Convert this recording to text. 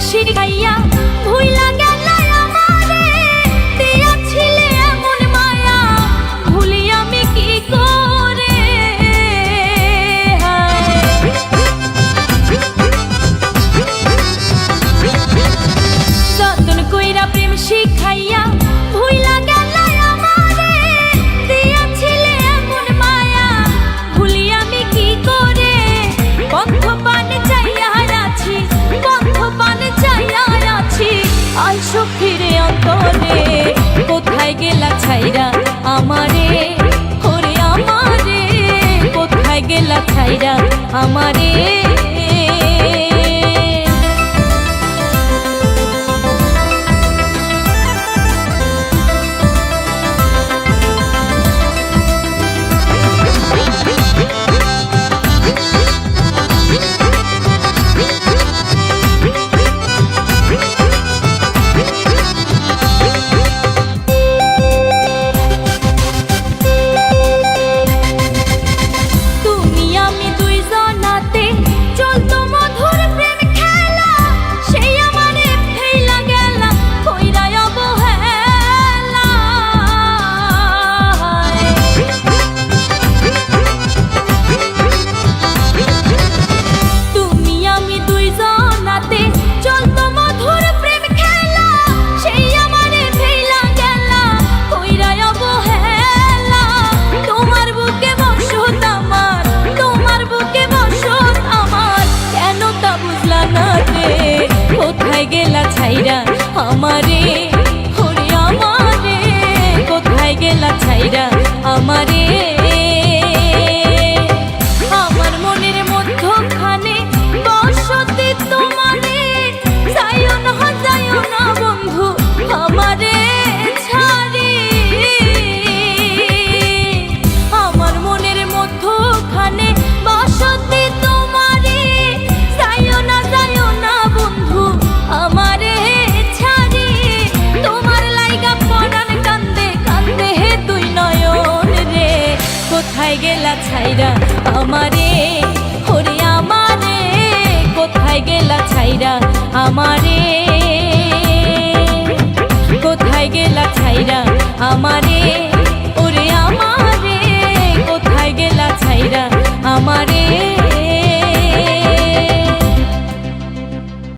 শিখাইয়া ভুইলা গেলা আমারে দিয়াছিলে এমন মায়া ভুলি আমি কি করে যতন কইরা প্রেম শিখাইয়া ভুইলা গেলা আমারে দিয়াছিলে এমন মায়া ভুলি আমি কি করে বন্ধ পানে চাইয়া আছি বন্ধ পানে চাইয়া আছি আইসো ফিরে অন্তরে কোথায় গেলা ছাইরা আমারে ওরে আমারে কোথায় গেলা ছাইরা আমারে কোথায় গেলা ছাইরা আমারে ওরে আমারে কোথায় গেলা ছাইরা আমারে আমার মনের মধ্যখানে বসতি তোমারে যাইও না বন্ধু আমারে ছাড়ি আমার মনের মধ্যখানে বসতি তোমারে যাইও না বন্ধু আমারে ছাড়ি তোমার লাইগা পরাণ কান্দে কান্দে হে তুই নয়ন রে কোথায় গেলা ছাইরা আমারে ওরে আমারে কোথায় গেলা ছাইরা আমারে